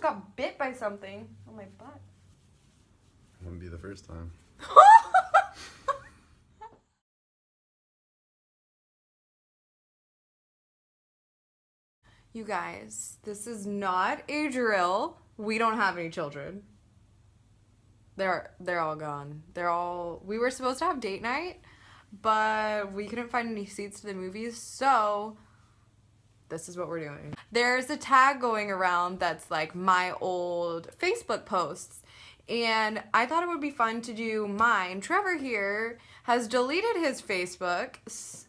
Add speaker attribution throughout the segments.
Speaker 1: just got bit by something on my butt.
Speaker 2: Wouldn't be the first time.
Speaker 1: You guys, this is not a drill. We don't have any children. They're all gone. We were supposed to have date night, but we couldn't find any seats to the movies, so this is what we're doing. There's a tag going around that's like my old Facebook posts, and I thought it would be fun to do mine. Trevor here has deleted his Facebook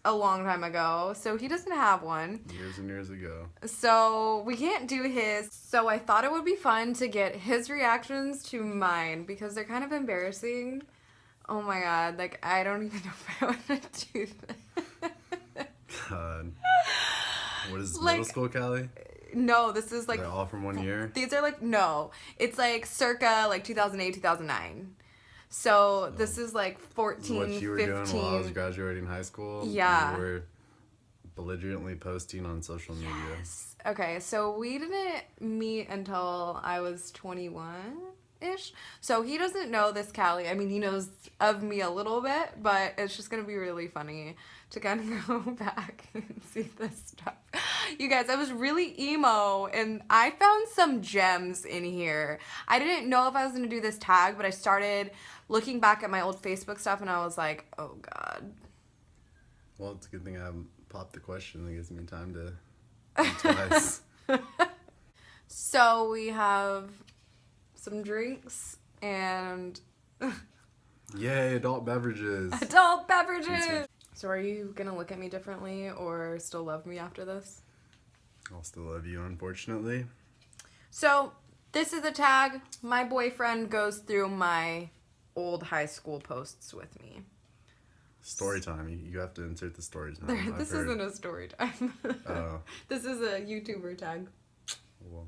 Speaker 1: a long time ago, so he doesn't have one.
Speaker 2: Years and years ago.
Speaker 1: So we can't do his. So I thought it would be fun to get his reactions to mine because they're kind of embarrassing. Oh my god, like I don't even know if I want to do this.
Speaker 2: God. What is
Speaker 1: Like,
Speaker 2: middle school, Callie?
Speaker 1: No, this is like...
Speaker 2: They're all from 1 year?
Speaker 1: These are like, no. It's like circa like 2008, 2009. So this is like 14,
Speaker 2: what you were
Speaker 1: 15.
Speaker 2: doing while I was graduating high school?
Speaker 1: Yeah.
Speaker 2: You were belligerently posting on social media.
Speaker 1: Yes. Okay, so we didn't meet until I was 21-ish. So he doesn't know this Callie. I mean, he knows of me a little bit, but it's just going to be really funny to kind of go back and see this stuff. You guys, I was really emo, and I found some gems in here. I didn't know if I was going to do this tag, but I started looking back at my old Facebook stuff, and I was like, oh, God.
Speaker 2: Well, it's a good thing I haven't popped the question. That gives me time to think twice.
Speaker 1: So we have some drinks and...
Speaker 2: Yay, adult beverages.
Speaker 1: Adult beverages! So are you going to look at me differently or still love me after this?
Speaker 2: I'll still love you, unfortunately.
Speaker 1: So, this is a tag. My boyfriend goes through my old high school posts with me.
Speaker 2: Story time. You have to insert the story time.
Speaker 1: This isn't a story time.
Speaker 2: Oh.
Speaker 1: This is a YouTuber tag.
Speaker 2: Well,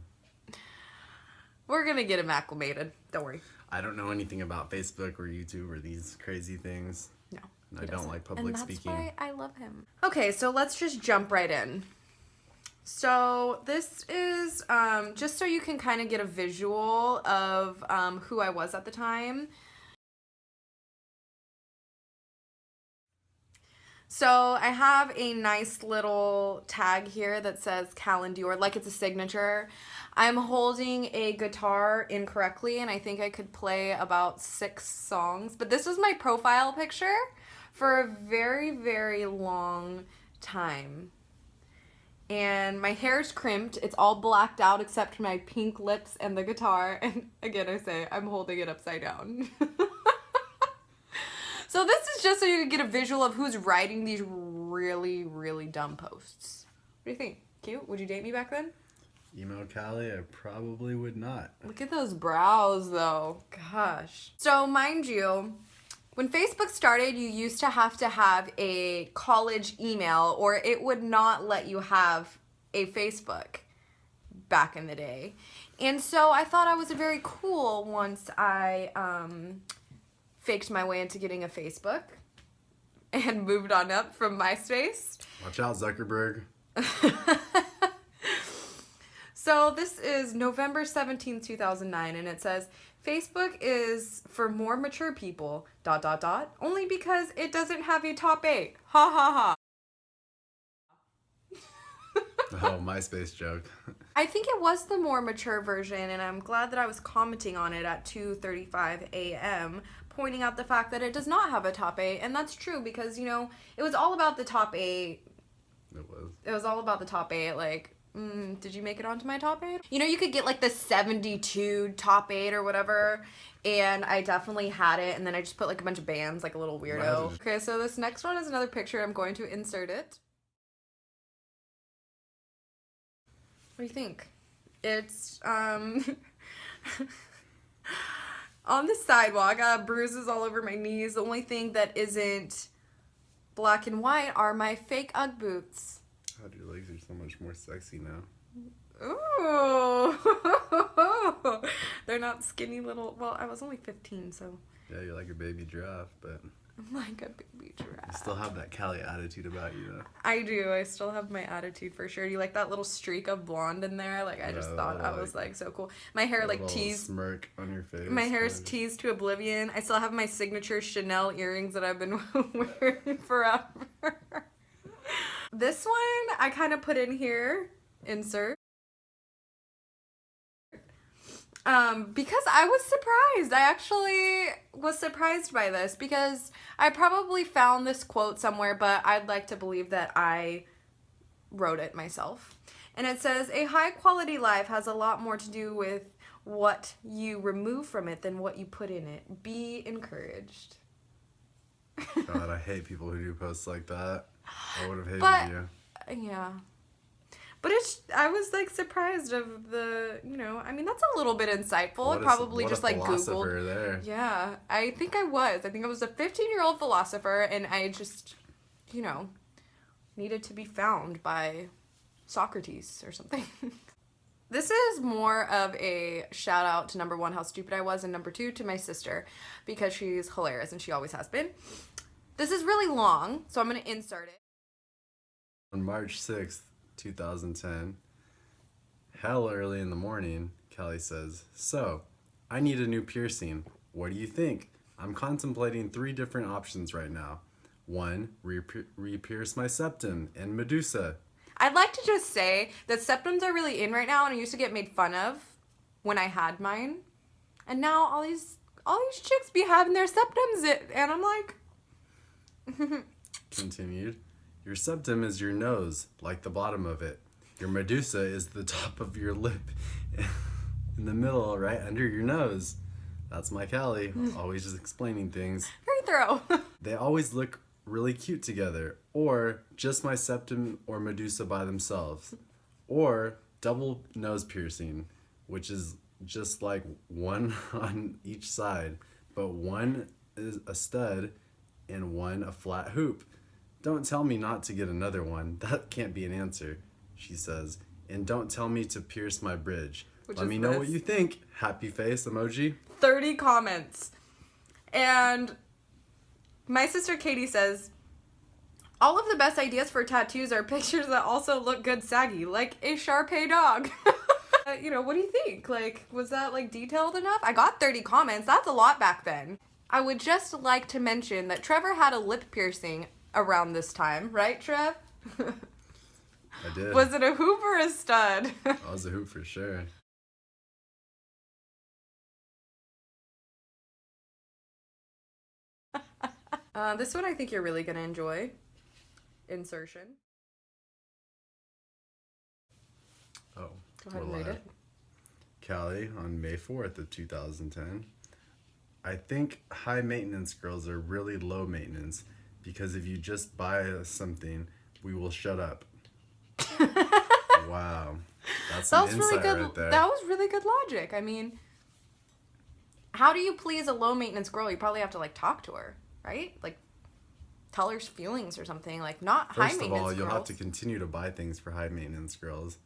Speaker 1: we're going to get him acclimated. Don't worry.
Speaker 2: I don't know anything about Facebook or YouTube or these crazy things.
Speaker 1: No.
Speaker 2: And I don't like public speaking.
Speaker 1: And that's why I love him. Okay, so let's just jump right in. So this is just so you can kind of get a visual of who I was at the time. So I have a nice little tag here that says Calendar, or like it's a signature. I'm holding a guitar incorrectly, and I think I could play about 6 songs. But this was my profile picture for a very, very long time. And my hair's crimped. It's all blacked out except for my pink lips and the guitar. And again, I say I'm holding it upside down. So this is just so you can get a visual of who's writing these really, really dumb posts. What do you think? Cute? Would you date me back then?
Speaker 2: Emo Callie, I probably would not.
Speaker 1: Look at those brows, though. Gosh. So, mind you, when Facebook started, you used to have a college email, or it would not let you have a Facebook back in the day. And so I thought I was very cool once I faked my way into getting a Facebook and moved on up from MySpace.
Speaker 2: Watch out, Zuckerberg.
Speaker 1: So this is November 17th, 2009, and it says, Facebook is for more mature people, ... only because it doesn't have a top 8. Ha ha ha.
Speaker 2: Oh, MySpace joke.
Speaker 1: I think it was the more mature version, and I'm glad that I was commenting on it at 2:35 a.m., pointing out the fact that it does not have a top 8, and that's true because, you know, it was all about the top 8.
Speaker 2: It was.
Speaker 1: It was all about the top 8, like... did you make it onto my top 8? You know, you could get like the 72 top 8 or whatever, and I definitely had it, and then I just put like a bunch of bands, like a little weirdo. Okay, so this next one is another picture. I'm going to insert it. What do you think? It's, on the sidewalk. I have bruises all over my knees. The only thing that isn't black and white are my fake Ugg boots.
Speaker 2: God, your legs are so much more sexy now.
Speaker 1: Ooh. They're not skinny little... Well, I was only 15, so...
Speaker 2: Yeah, you're like a baby giraffe, but...
Speaker 1: like a baby
Speaker 2: You
Speaker 1: giraffe.
Speaker 2: still have that Cali attitude about you, though.
Speaker 1: I do. I still have my attitude for sure. Do you like that little streak of blonde in there? Like, I just
Speaker 2: Yeah,
Speaker 1: thought
Speaker 2: little,
Speaker 1: I was like so cool. My hair like
Speaker 2: little
Speaker 1: teased.
Speaker 2: smirk on your face.
Speaker 1: My hair is
Speaker 2: kind of.
Speaker 1: teased to oblivion. I still have my signature Chanel earrings that I've been wearing forever. This one I kind of put in here. Insert. Because I was surprised. I actually was surprised by this because I probably found this quote somewhere, but I'd like to believe that I wrote it myself. And it says, a high quality life has a lot more to do with what you remove from it than what you put in it. Be encouraged.
Speaker 2: God, I hate people who do posts like that. I would have hated
Speaker 1: But,
Speaker 2: you.
Speaker 1: yeah. But I was like surprised of the, I mean, that's a little bit insightful. I probably just like Googled.
Speaker 2: There.
Speaker 1: Yeah, I think I was. I think I was a 15-year-old philosopher and I just, needed to be found by Socrates or something. This is more of a shout out to number 1, how stupid I was, and number 2, to my sister, because she's hilarious and she always has been. This is really long, so I'm going to insert it.
Speaker 2: On March 6th, 2010, hell early in the morning, Callie says, "So, I need a new piercing. What do you think? I'm contemplating 3 different options right now. 1, re-pierce my septum and Medusa.
Speaker 1: I'd like to just say that septums are really in right now, and I used to get made fun of when I had mine. And now all these chicks be having their septums, and I'm like...
Speaker 2: Continued, your septum is your nose, like the bottom of it. Your Medusa is the top of your lip, in the middle, right under your nose. That's my Callie, always just explaining things.
Speaker 1: Very thorough.
Speaker 2: They always look really cute together, or just my septum or Medusa by themselves, or double nose piercing, which is just like one on each side, but one is a stud and one a flat hoop. Don't tell me not to get another one. That can't be an answer," she says. "And don't tell me to pierce my bridge. Let me know what you think. Happy face emoji."
Speaker 1: 30 comments. And my sister Katie says, all of the best ideas for tattoos are pictures that also look good saggy, like a Shar-Pei dog. What do you think? Like, was that like detailed enough? I got 30 comments. That's a lot back then. I would just like to mention that Trevor had a lip piercing around this time, right, Trev?
Speaker 2: I did.
Speaker 1: Was it a hoop or a stud?
Speaker 2: I was a hoop for sure.
Speaker 1: This one I think you're really gonna enjoy. Insertion.
Speaker 2: Oh.
Speaker 1: Go ahead and read it.
Speaker 2: Callie, on May 4th of 2010. "I think high maintenance girls are really low maintenance because if you just buy us something, we will shut up." Wow. That's some insight
Speaker 1: really good.
Speaker 2: right there.
Speaker 1: That was really good logic. I mean, how do you please a low maintenance girl? You probably have to like talk to her, right? Like tell her feelings or something. Like not high
Speaker 2: First
Speaker 1: maintenance
Speaker 2: of all,
Speaker 1: girls.
Speaker 2: you'll have to continue to buy things for high maintenance girls.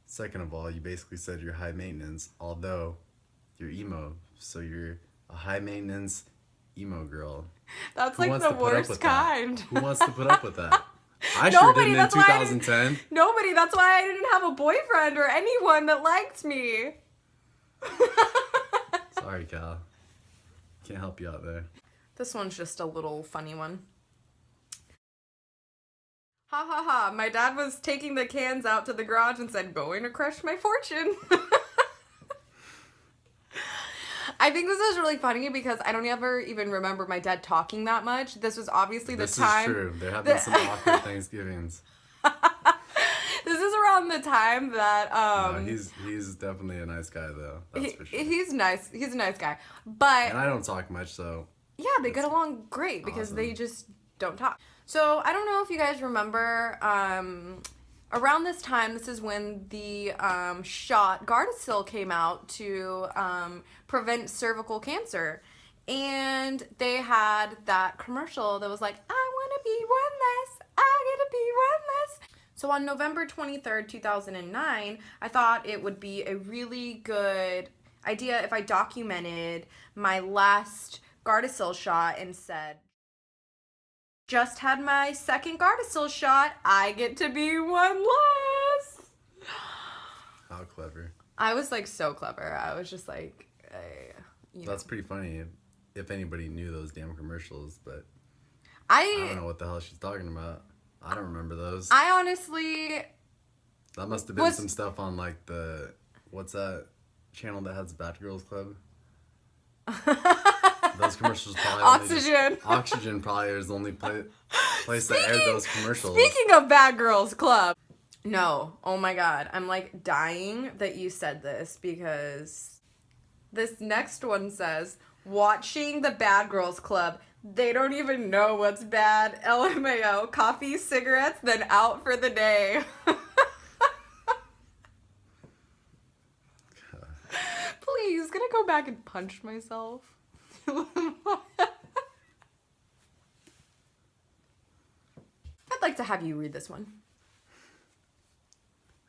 Speaker 2: Second of all, you basically said you're high maintenance, although you're emo, so you're a high maintenance emo girl.
Speaker 1: That's
Speaker 2: Who
Speaker 1: like
Speaker 2: wants
Speaker 1: the
Speaker 2: to put up
Speaker 1: worst
Speaker 2: with that?
Speaker 1: kind.
Speaker 2: Who wants to put up with that? I sure
Speaker 1: Nobody,
Speaker 2: didn't in
Speaker 1: that's why I
Speaker 2: 2010.
Speaker 1: Nobody. That's why I didn't have a boyfriend or anyone that liked me.
Speaker 2: Sorry, Cal. Can't help you out there.
Speaker 1: This one's just a little funny one. Ha ha ha. My dad was taking the cans out to the garage and said, "Going to crush my fortune." I think this is really funny because I don't ever even remember my dad talking that much. This was obviously the time.
Speaker 2: This is true. There have been some awkward Thanksgivings.
Speaker 1: This is around the time that
Speaker 2: No, he's definitely a nice guy though. That's for sure.
Speaker 1: He's nice. He's a nice guy. But
Speaker 2: And I don't talk much, so
Speaker 1: yeah, they get along great because
Speaker 2: awesome.
Speaker 1: they just don't talk. So I don't know if you guys remember, around this time, this is when the shot Gardasil came out to prevent cervical cancer. And they had that commercial that was like, "I want to be one less, I get to be one less." So on November 23rd, 2009, I thought it would be a really good idea if I documented my last Gardasil shot and said, just had my second Gardasil shot. I get to be one less.
Speaker 2: How clever.
Speaker 1: I was like so clever. I was just like,
Speaker 2: That's pretty funny if anybody knew those damn commercials, but
Speaker 1: I
Speaker 2: don't know what the hell she's talking about. I don't remember those.
Speaker 1: I honestly...
Speaker 2: That must have been some stuff on like what's that channel that has Bad Girls Club? Those commercials probably
Speaker 1: Oxygen.
Speaker 2: Oxygen probably is the only place that aired those commercials.
Speaker 1: Speaking of Bad Girls Club. No. Oh my god. I'm like dying that you said this because this next one says, watching the Bad Girls Club, they don't even know what's bad. LMAO. Coffee, cigarettes, then out for the day. Please, gonna go back and punch myself. I'd like to have you read this one.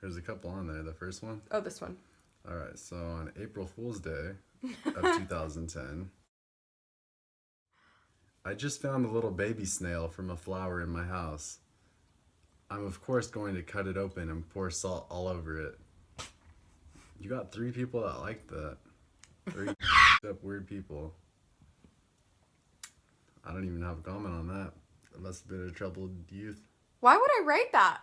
Speaker 2: There's a couple on there. The first one?
Speaker 1: Oh, this one.
Speaker 2: All right. So on April Fool's Day of 2010, I just found a little baby snail from a flower in my house. I'm of course going to cut it open and pour salt all over it. You got 3 people that like that. 3 up weird people. I don't even have a comment on that. It must have been a troubled youth.
Speaker 1: Why would I write that?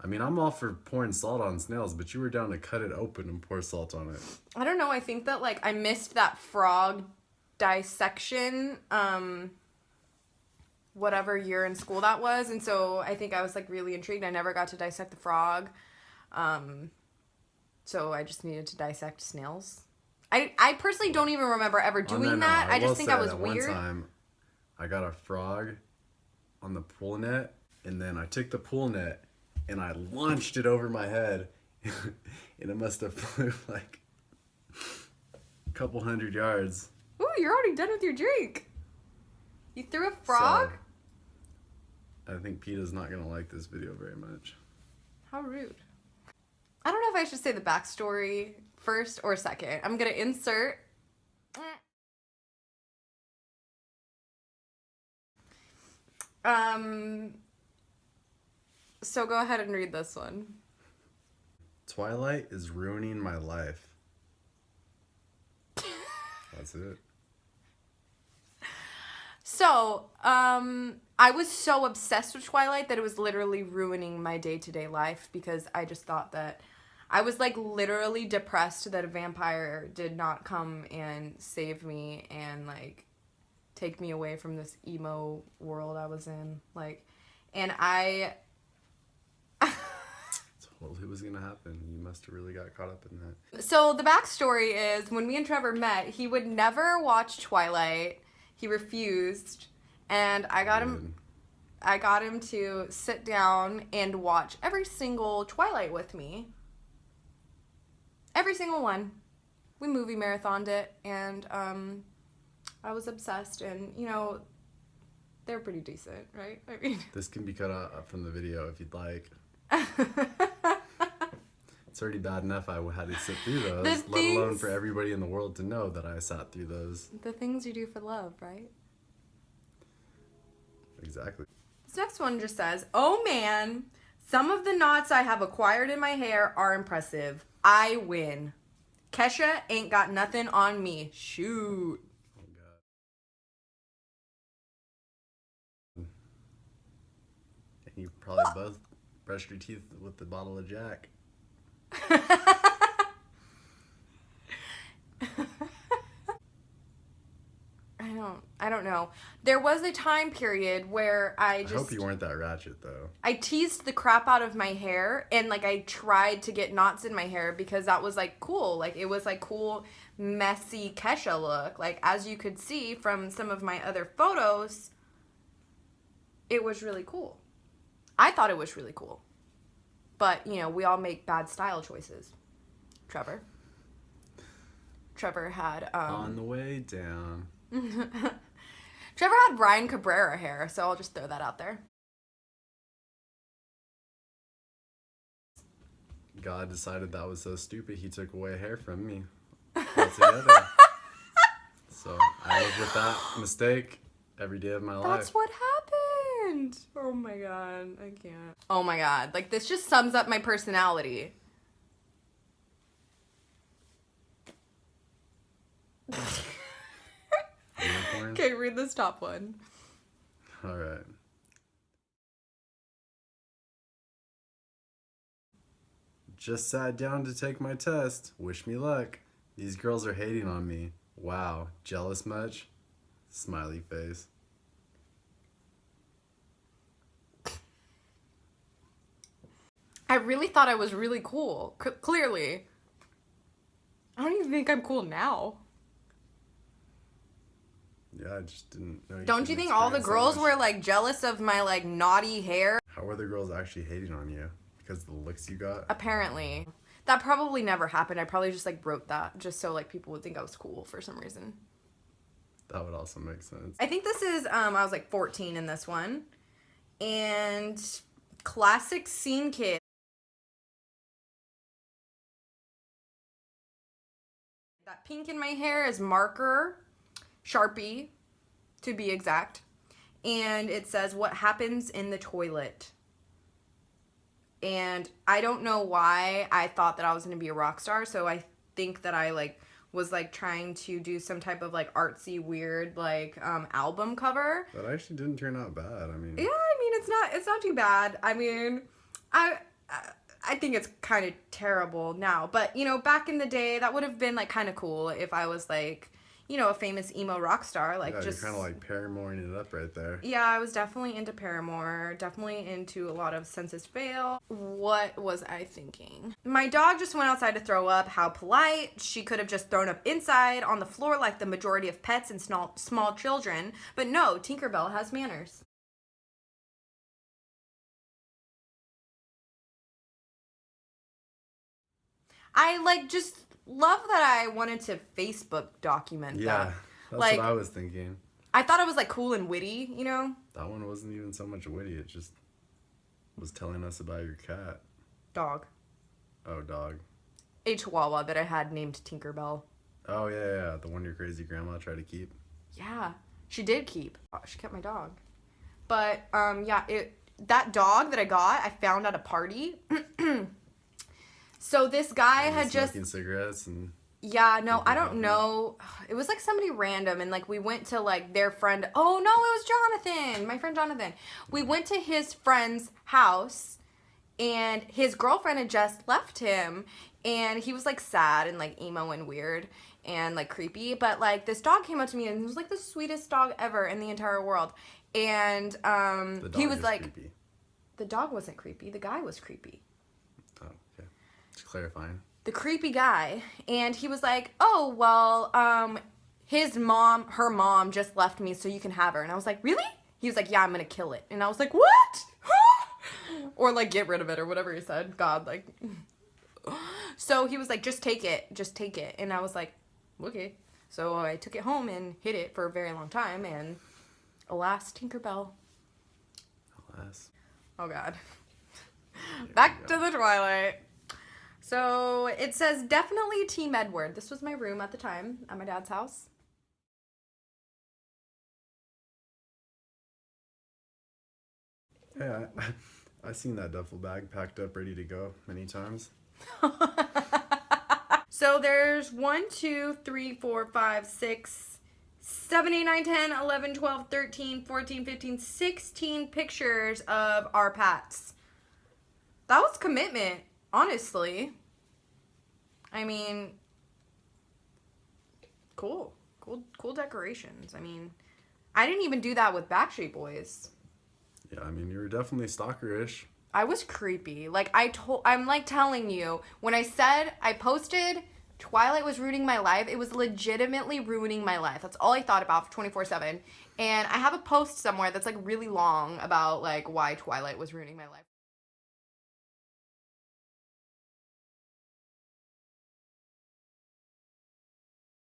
Speaker 2: I mean, I'm all for pouring salt on snails, but you were down to cut it open and pour salt on it.
Speaker 1: I don't know. I think that like I missed that frog dissection, whatever year in school that was, and so I think I was like really intrigued. I never got to dissect the frog, so I just needed to dissect snails. I personally don't even remember ever doing that. I just think that was weird.
Speaker 2: One time, I got a frog on the pool net, and then I took the pool net and I launched it over my head, and it must have flew like a couple 100 yards.
Speaker 1: Ooh, you're already done with your drink. You threw a frog?
Speaker 2: So, I think PETA's not gonna like this video very much.
Speaker 1: How rude. I don't know if I should say the backstory first or second. I'm gonna insert. So go ahead and read this one.
Speaker 2: Twilight is ruining my life. That's it.
Speaker 1: So, I was so obsessed with Twilight that it was literally ruining my day-to-day life because I just thought that I was like literally depressed that a vampire did not come and save me and like take me away from this emo world I was in. Like, and I
Speaker 2: Totally was gonna happen. You must have really got caught up in that.
Speaker 1: So the backstory is when me and Trevor met, he would never watch Twilight. He refused, and I got him to sit down and watch every single Twilight with me. Every single one. We movie marathoned it, and I was obsessed, and you know, they're pretty decent, right? I mean,
Speaker 2: this can be cut out from the video if you'd like. It's already bad enough I had to sit through those, let alone for everybody in the world to know that I sat through those.
Speaker 1: The things you do for love, right?
Speaker 2: Exactly.
Speaker 1: This next one just says, oh man, some of the knots I have acquired in my hair are impressive. I win. Kesha ain't got nothing on me. Shoot.
Speaker 2: Oh, God. And you probably both brushed your teeth with the bottle of Jack.
Speaker 1: I don't know. There was a time period where I
Speaker 2: hope you weren't that ratchet though.
Speaker 1: I teased the crap out of my hair and like I tried to get knots in my hair because that was like cool. Like it was like cool, messy Kesha look. Like as you could see from some of my other photos, it was really cool. I thought it was really cool. But, you know, we all make bad style choices. Trevor had...
Speaker 2: On the way down.
Speaker 1: Trevor had Ryan Cabrera hair, so I'll just throw that out there.
Speaker 2: God decided that was so stupid, he took away hair from me altogether. So I live with that mistake. every day of my life.
Speaker 1: That's what happened. Oh my god, I can't. Oh my god, like this just sums up my personality.
Speaker 2: Unicorn?
Speaker 1: Okay, read this top one.
Speaker 2: All right. Just sat down to take my test. Wish me luck. These girls are hating on me. Wow. Jealous much? Smiley face.
Speaker 1: I really thought I was really cool. Clearly. I don't even think I'm cool now.
Speaker 2: Yeah, I just didn't know.
Speaker 1: Don't you think all the girls were like jealous of my like naughty hair?
Speaker 2: How were the girls actually hating on you? Because of the looks you got?
Speaker 1: Apparently. That probably never happened. I probably just like wrote that just so like people would think I was cool for some reason.
Speaker 2: That would also make sense.
Speaker 1: I think this is I was like 14 in this one. And classic scene kid. That pink in my hair is marker, Sharpie, to be exact. And it says, what happens in the toilet? And I don't know why I thought that I was going to be a rock star. So I think that I like was like trying to do some type of like artsy, weird like album cover.
Speaker 2: That actually didn't turn out bad. I mean,
Speaker 1: yeah, I mean it's not too bad. I mean, I think it's kind of terrible now, but you know, back in the day, that would have been like kind of cool if I was like, you know, a famous emo rock star, like
Speaker 2: yeah,
Speaker 1: just
Speaker 2: you're kind of like Paramoreing it up right there.
Speaker 1: Yeah, I was definitely into Paramore, definitely into a lot of Census Fail. What was I thinking? My dog just went outside to throw up. How polite. She could have just thrown up inside on the floor like the majority of pets and small children, but no, Tinkerbell has manners. I like just love that I wanted to Facebook document that.
Speaker 2: Yeah, that's
Speaker 1: like,
Speaker 2: what I was thinking.
Speaker 1: I thought it was like cool and witty, you know?
Speaker 2: That one wasn't even so much witty. It just was telling us about your cat.
Speaker 1: Dog.
Speaker 2: Oh, dog.
Speaker 1: A chihuahua that I had named Tinkerbell.
Speaker 2: Oh, yeah. The one your crazy grandma tried to keep.
Speaker 1: Yeah, she did keep. She kept my dog. But, yeah, that dog that I got, I found at a party. So this guy had just
Speaker 2: smoking cigarettes and
Speaker 1: yeah, no, I don't know. It was like somebody random, and like we went to like their friend. Oh no, it was Jonathan, my friend Jonathan. We went to his friend's house, and his girlfriend had just left him, and he was like sad and like emo and weird and like creepy. But like this dog came up to me and he was like the sweetest dog ever in the entire world. And
Speaker 2: the dog
Speaker 1: he was like,
Speaker 2: creepy.
Speaker 1: The dog wasn't creepy. The guy was creepy.
Speaker 2: Oh, okay. Just clarifying.
Speaker 1: The creepy guy, and he was like, oh, well, her mom just left me so you can have her. And I was like, really? He was like, yeah, I'm gonna kill it. And I was like, what? Or like get rid of it or whatever he said. God, like. So he was like, just take it. And I was like, okay. So I took it home and hid it for a very long time, and alas, Tinkerbell.
Speaker 2: Alas.
Speaker 1: Oh God. Back to the Twilight. So it says definitely Team Edward. This was my room at the time at my dad's house.
Speaker 2: Yeah, I've seen that duffel bag packed up ready to go many times.
Speaker 1: So there's 1, 2, 3, 4, 5, 6, 7, 8, 9, 10, 11, 12, 13, 14, 15, 16 pictures of our pets. That was commitment, honestly. I mean, cool decorations. I mean, I didn't even do that with Backstreet Boys.
Speaker 2: Yeah, I mean, you were definitely stalkerish.
Speaker 1: I was creepy. Like, I'm like telling you, when I said I posted Twilight was ruining my life, it was legitimately ruining my life. That's all I thought about for 24/7. And I have a post somewhere that's like really long about like why Twilight was ruining my life.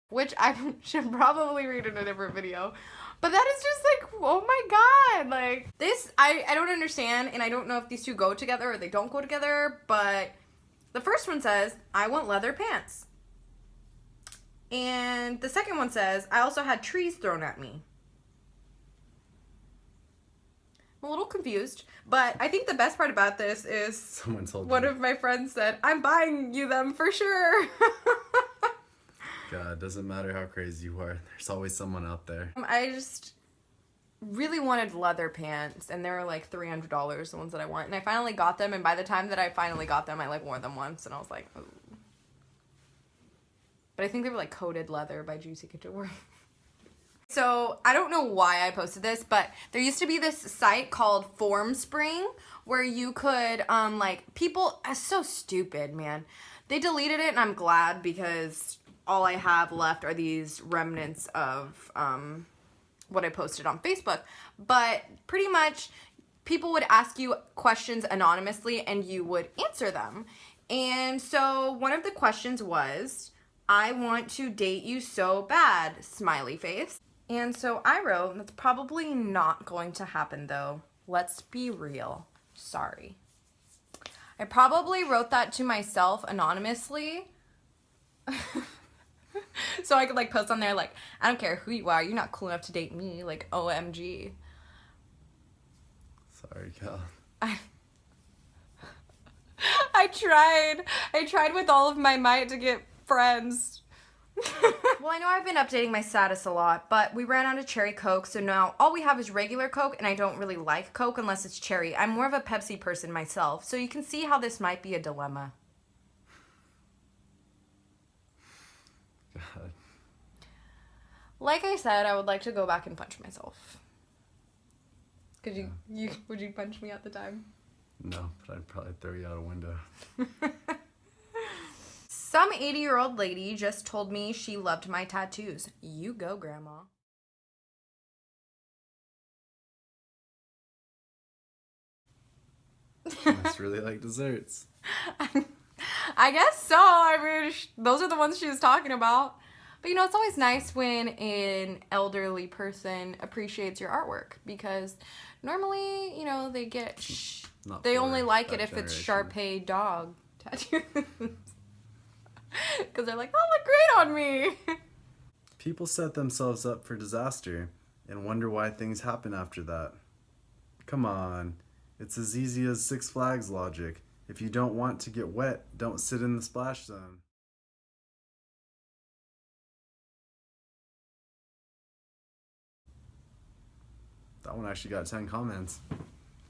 Speaker 1: Which I should probably read in a different video. But that is just like, oh my God. Like, this, I don't understand, and I don't know if these two go together or they don't go together, but the first one says, I want leather pants. And the second one says, I also had trees thrown at me. a little confused. But I think the best part about this is
Speaker 2: Someone told
Speaker 1: one
Speaker 2: you.
Speaker 1: of my friends said, I'm buying you them for sure.
Speaker 2: God, doesn't matter how crazy you are. There's always someone out there.
Speaker 1: I just really wanted leather pants, and they were like $300, the ones that I want. And I finally got them, and by the time that I finally got them, I like wore them once, and I was like, ooh. But I think they were like coated leather by Juicy Couture. So I don't know why I posted this, but there used to be this site called Formspring where you could like people so stupid, man. They deleted it, and I'm glad, because all I have left are these remnants of what I posted on Facebook. But pretty much people would ask you questions anonymously and you would answer them. And so one of the questions was, I want to date you so bad, smiley face. And so I wrote, that's probably not going to happen though. Let's be real. Sorry. I probably wrote that to myself anonymously. So I could like post on there like, I don't care who you are, you're not cool enough to date me, like OMG.
Speaker 2: Sorry, Cal.
Speaker 1: I tried with all of my might to get friends. Well, I know I've been updating my status a lot, but we ran out of cherry Coke, so now all we have is regular Coke, and I don't really like Coke unless it's cherry. I'm more of a Pepsi person myself, so you can see how this might be a dilemma.
Speaker 2: God.
Speaker 1: Like I said, I would like to go back and punch myself. Would you punch me at the time?
Speaker 2: No, but I'd probably throw you out a window.
Speaker 1: Some 80-year-old lady just told me she loved my tattoos. You go, Grandma.
Speaker 2: She must really like desserts.
Speaker 1: I guess so. I mean, those are the ones she was talking about. But you know, it's always nice when an elderly person appreciates your artwork, because normally, you know, they get they only like it if it's Shar-Pei dog tattoos. Because they're like, oh, look great on me.
Speaker 2: People set themselves up for disaster and wonder why things happen after that. Come on. It's as easy as Six Flags logic. If you don't want to get wet, don't sit in the splash zone. That one actually got 10 comments.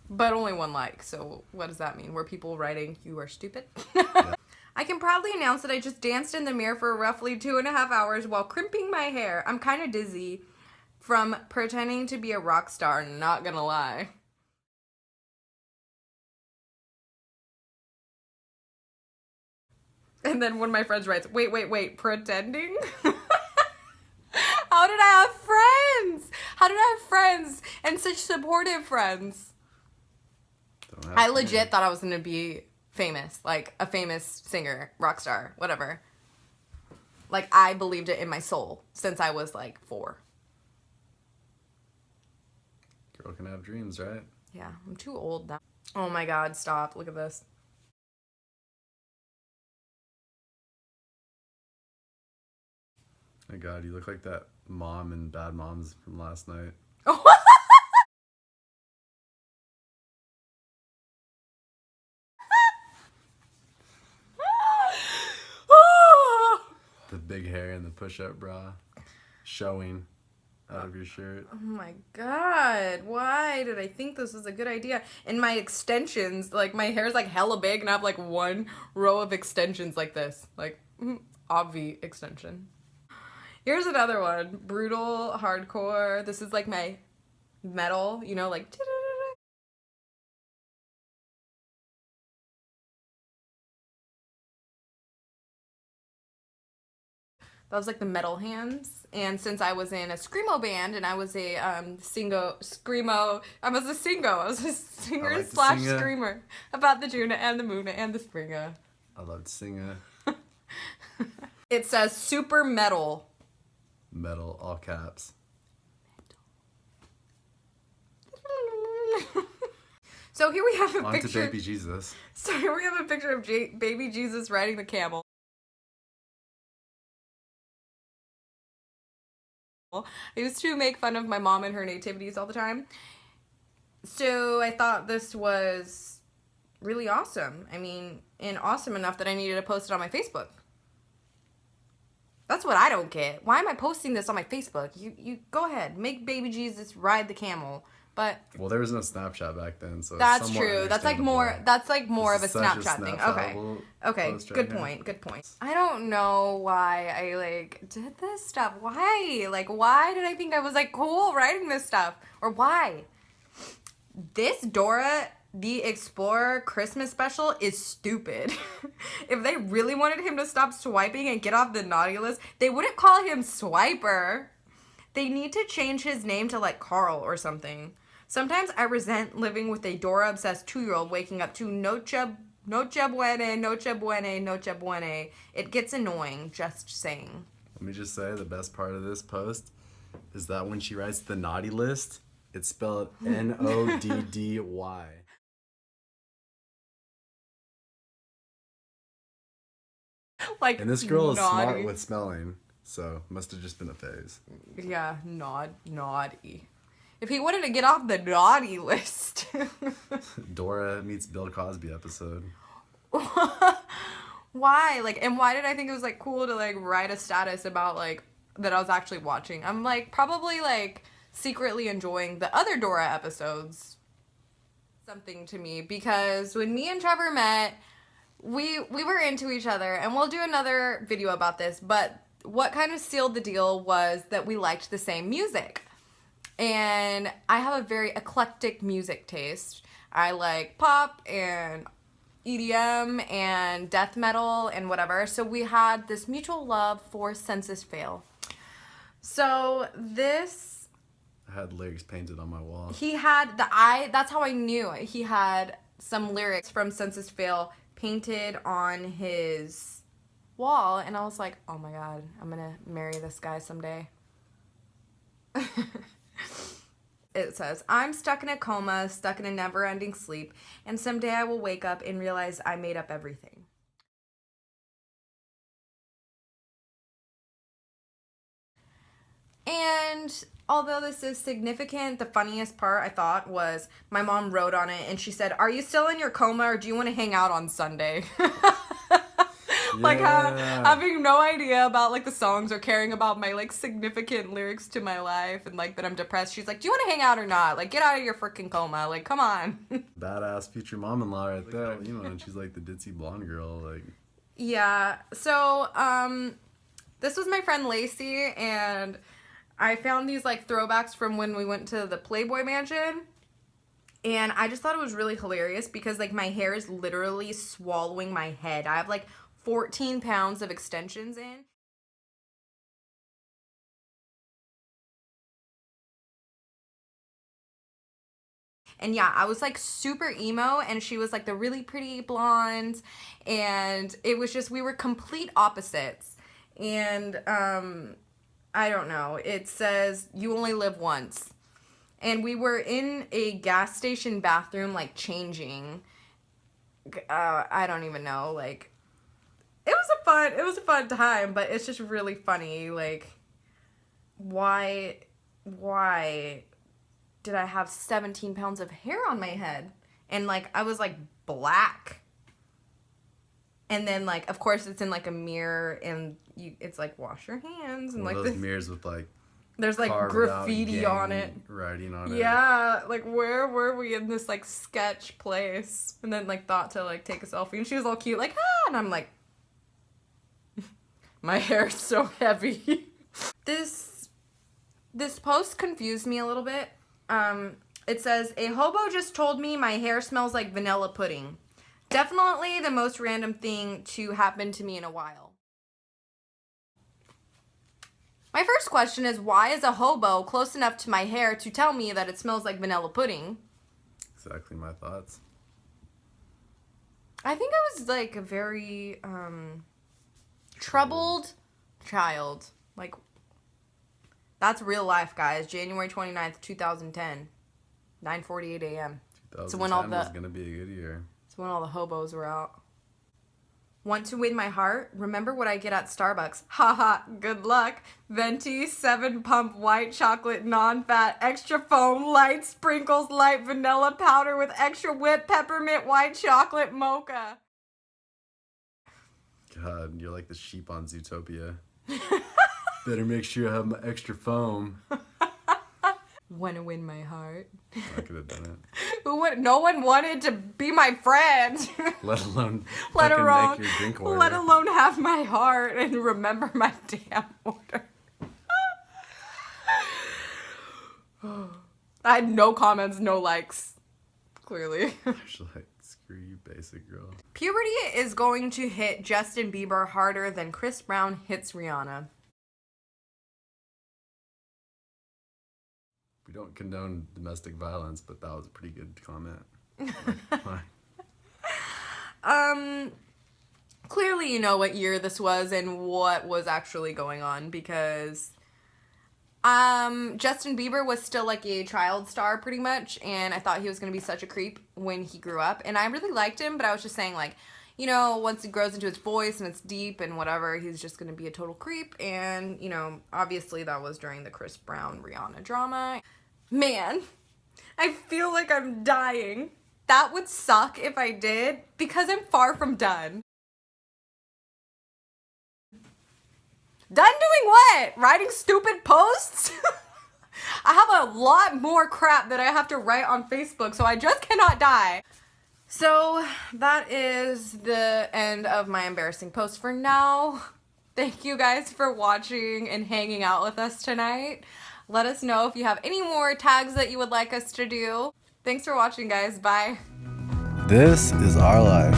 Speaker 1: But only one like, so what does that mean? Were people writing, you are stupid?
Speaker 2: Yeah.
Speaker 1: I can proudly announce that I just danced in the mirror for roughly 2.5 hours while crimping my hair. I'm kind of dizzy from pretending to be a rock star, not gonna lie. And then one of my friends writes, wait, pretending? How did I have friends? How did I have friends and such supportive friends? I legit thought I was gonna be famous, like a famous singer, rock star, whatever. Like, I believed it in my soul since I was like 4.
Speaker 2: Girl can have dreams, right?
Speaker 1: Yeah, I'm too old now. Oh my god, stop. Look at this.
Speaker 2: My god, you look like that mom in Bad Moms from last night. The big hair and the push-up bra showing out of your shirt.
Speaker 1: Oh my god, why did I think this was a good idea? And my extensions, like my hair's like hella big and I have like one row of extensions like this. Like, obvi extension. Here's another one. Brutal, hardcore. This is like my metal, you know, like... That was like the metal hands. And since I was in a screamo band and I was a I was a singer
Speaker 2: like to
Speaker 1: slash
Speaker 2: sing
Speaker 1: screamer about the Juna and the Moona and the Springa.
Speaker 2: I love to sing
Speaker 1: It says super metal.
Speaker 2: metal, all caps.
Speaker 1: So here we have a
Speaker 2: On
Speaker 1: picture.
Speaker 2: to baby Jesus.
Speaker 1: So here we have a picture of baby Jesus riding the camel. I used to make fun of my mom and her nativities all the time. So I thought this was really awesome. I mean, and awesome enough that I needed to post it on my Facebook. That's what I don't get. Why am I posting this on my Facebook? You go ahead, make baby Jesus ride the camel. But
Speaker 2: well, there was no Snapchat back then, so
Speaker 1: that's true. That's like more of a Snapchat thing. Okay. Okay. Good point. Good point. I don't know why I like did this stuff. Why? Like, why did I think I was like cool writing this stuff? Or why? This Dora the Explorer Christmas special is stupid. If they really wanted him to stop swiping and get off the naughty list, they wouldn't call him Swiper. They need to change his name to like Carl or something. Sometimes I resent living with a Dora-obsessed 2-year-old waking up to Noche Buene, Noche Buene, Noche Buene. It gets annoying, just saying.
Speaker 2: Let me just say, the best part of this post is that when she writes the naughty list, it's spelled Noddy.
Speaker 1: Like,
Speaker 2: and this girl is
Speaker 1: naughty.
Speaker 2: smart with spelling, so must have just been a phase.
Speaker 1: Yeah, naughty. If he wanted to get off the naughty list.
Speaker 2: Dora meets Bill Cosby episode.
Speaker 1: Why? Like, and why did I think it was like cool to like write a status about like that I was actually watching? I'm like probably like secretly enjoying the other Dora episodes. Something to me, because when me and Trevor met, we were into each other, and we'll do another video about this, but what kind of sealed the deal was that we liked the same music. And I have a very eclectic music taste. I like pop and EDM and death metal and whatever. So we had this mutual love for Census Fail. So this...
Speaker 2: I had lyrics painted on my wall.
Speaker 1: He had that's how I knew. He had some lyrics from Census Fail painted on his wall, and I was like, oh my god, I'm gonna marry this guy someday. It says, I'm stuck in a coma, stuck in a never-ending sleep, and someday I will wake up and realize I made up everything. And although this is significant, the funniest part I thought was my mom wrote on it and she said, are you still in your coma or do you want to hang out on Sunday? Like having no idea about like the songs or caring about my like significant lyrics to my life and like that I'm depressed. She's like, do you want to hang out or not? Like, get out of your freaking coma. Like, come on.
Speaker 2: Badass future mom-in-law right there. You know, and she's like the ditzy blonde girl. Like,
Speaker 1: yeah. So, this was my friend Lacey, and I found these like throwbacks from when we went to the Playboy mansion. And I just thought it was really hilarious because like my hair is literally swallowing my head. I have like 14 pounds of extensions in. And yeah, I was like super emo, and she was like the really pretty blonde, and it was just, we were complete opposites. And I don't know, it says you only live once. And we were in a gas station bathroom like changing. I don't even know, like it was a fun time, but it's just really funny, like why did I have 17 pounds of hair on my head? And like I was like black. And then like of course it's in like a mirror, and it's like wash your hands, and
Speaker 2: one
Speaker 1: like
Speaker 2: of those mirrors with like
Speaker 1: there's like graffiti on it.
Speaker 2: Writing on it.
Speaker 1: Yeah, like where were we in this like sketch place? And then like thought to like take a selfie, and she was all cute, like, ah, and I'm like, my hair is so heavy. This post confused me a little bit. It says, a hobo just told me my hair smells like vanilla pudding. Definitely the most random thing to happen to me in a while. My first question is, why is a hobo close enough to my hair to tell me that it smells like vanilla pudding?
Speaker 2: Exactly my thoughts.
Speaker 1: I think I was like a very troubled child. Like, that's real life, guys. January 29th, 2010. 9:48 a.m.
Speaker 2: 2010
Speaker 1: So when all
Speaker 2: was gonna be a good year.
Speaker 1: So when all the hobos were out. Want to win my heart? Remember what I get at Starbucks. Haha, good luck. Venti, 7 pump white chocolate, non-fat, extra foam, light sprinkles, light vanilla powder with extra whipped peppermint white chocolate mocha.
Speaker 2: God, you're like the sheep on Zootopia. Better make sure you have my extra foam.
Speaker 1: Want to win my heart?
Speaker 2: I could have done it.
Speaker 1: No one wanted to be my friend.
Speaker 2: Let alone
Speaker 1: Let
Speaker 2: fucking
Speaker 1: alone,
Speaker 2: make your drink order.
Speaker 1: let alone have my heart and remember my damn order. I had no comments, no likes. Clearly.
Speaker 2: She's like, screw you, basic girl.
Speaker 1: Puberty is going to hit Justin Bieber harder than Chris Brown hits Rihanna.
Speaker 2: We don't condone domestic violence, but that was a pretty good comment.
Speaker 1: Clearly you know what year this was and what was actually going on because Justin Bieber was still like a child star pretty much, and I thought he was going to be such a creep when he grew up, and I really liked him, but I was just saying like, you know, once he grows into his voice and it's deep and whatever, he's just going to be a total creep, and you know, obviously that was during the Chris Brown Rihanna drama. Man, I feel like I'm dying. That would suck if I did, because I'm far from done. Done doing what? Writing stupid posts? I have a lot more crap that I have to write on Facebook, so I just cannot die. So that is the end of my embarrassing post for now. Thank you guys for watching and hanging out with us tonight. Let us know if you have any more tags that you would like us to do. Thanks for watching, guys. Bye.
Speaker 2: This is our life.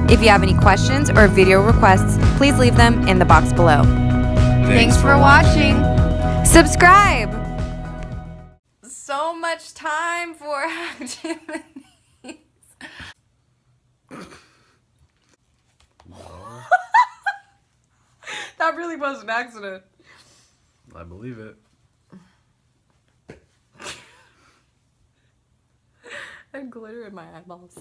Speaker 3: If you have any questions or video requests, please leave them in the box below.
Speaker 1: Thanks for watching.
Speaker 3: Subscribe!
Speaker 1: So much time for activities. That really was an accident.
Speaker 2: I believe it.
Speaker 1: I had glitter in my eyeballs.